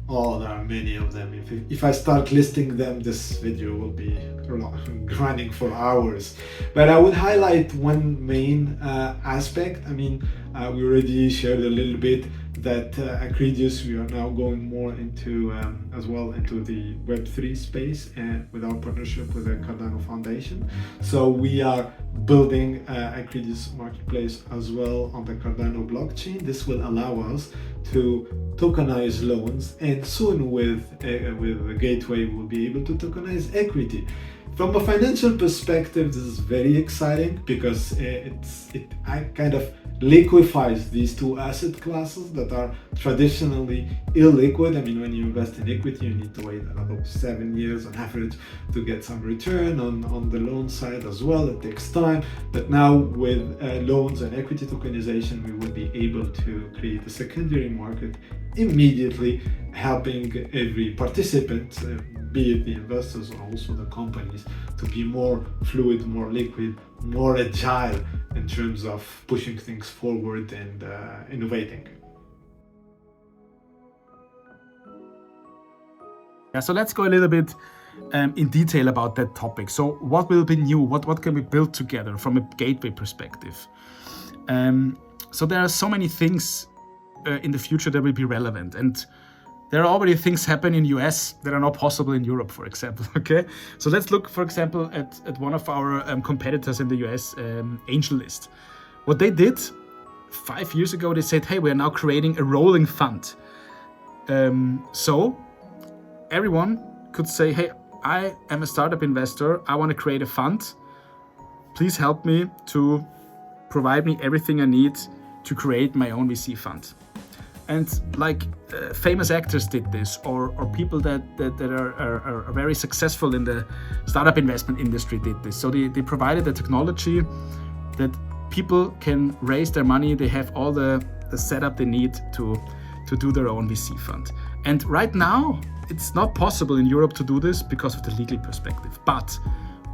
Oh, there are many of them. If I start listing them, this video will be running for hours. But I would highlight one main aspect. I mean, we already shared a little bit that Acredius, we are now going more into as well into the Web3 space with our partnership with the Cardano Foundation. So we are building Acredius Marketplace as well on the Cardano blockchain. This will allow us to tokenize loans, and soon with the gateway we'll be able to tokenize equity. From a financial perspective, this is very exciting because it kind of liquefies these two asset classes that are traditionally illiquid. I mean, when you invest in equity, you need to wait about 7 years on average to get some return. On the loan side as well, it takes time. But now with loans and equity tokenization, we will be able to create a secondary market immediately, helping every participant, be it the investors or also the companies, to be more fluid, more liquid, more agile in terms of pushing things forward and innovating. Yeah, so let's go a little bit in detail about that topic. So what will be new? What can we build together from a gateway perspective? So there are so many things in the future that will be relevant, and there are already things happen in US that are not possible in Europe, for example. Okay, so let's look, for example, at one of our competitors in the US, AngelList. What they did 5 years ago, they said, hey, we're now creating a rolling fund. So everyone could say, hey, I am a startup investor, I want to create a fund. Please help me to provide me everything I need to create my own VC fund. And like famous actors did this, or people that are very successful in the startup investment industry did this. So they provided the technology that people can raise their money. They have all the setup they need to do their own VC fund. And right now, it's not possible in Europe to do this because of the legal perspective. But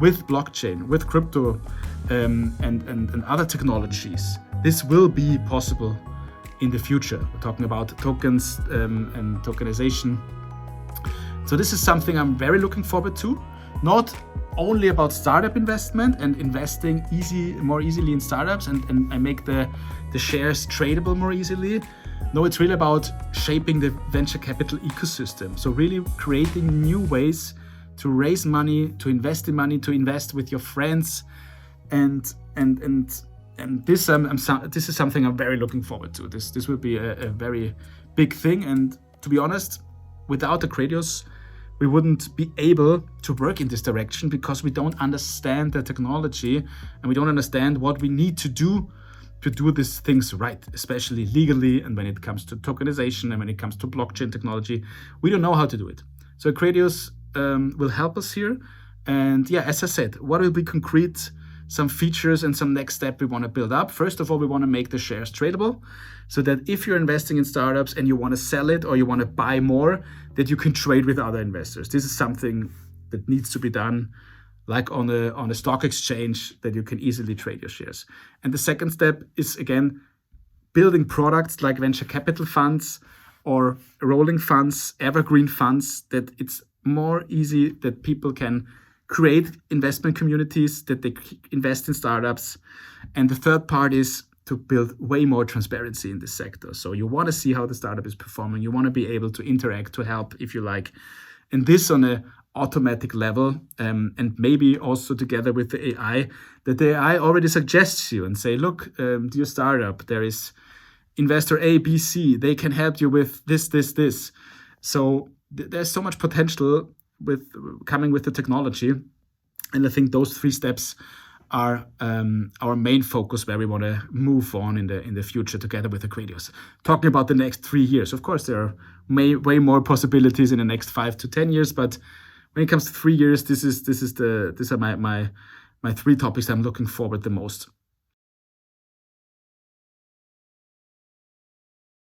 with blockchain, with crypto, and other technologies, this will be possible in the future. We're talking about tokens and tokenization. So this is something I'm very looking forward to. Not only about startup investment and investing more easily in startups and make the shares tradable more easily. No, it's really about shaping the venture capital ecosystem. So really creating new ways to raise money, to invest in money, to invest with your friends, and this is something I'm very looking forward to. This will be a very big thing, and to be honest, without Acredius, we wouldn't be able to work in this direction because we don't understand the technology and we don't understand what we need to do these things right, especially legally, and when it comes to tokenization and when it comes to blockchain technology, we don't know how to do it. So Acredius will help us here. And yeah, as I said, what will be concrete, some features and some next step we want to build up. First of all, we want to make the shares tradable so that if you're investing in startups and you want to sell it or you want to buy more, that you can trade with other investors. This is something that needs to be done like on a stock exchange, that you can easily trade your shares. And the second step is, again, building products like venture capital funds or rolling funds, evergreen funds, that it's more easy that people can create investment communities, that they invest in startups. And the third part is to build way more transparency in this sector. So you want to see how the startup is performing. You want to be able to interact, to help if you like. And this on a automatic level, and maybe also together with the AI, that the AI already suggests you and say, look, dear startup, there is investor A, B, C. They can help you with this. So there's so much potential with coming with the technology. And I think those 3 steps are our main focus, where we want to move on in the future together with Acredius. Talking about the next 3 years, of course, there are way more possibilities in the next 5 to 10 years. But when it comes to 3 years, these are my 3 topics I'm looking forward the most.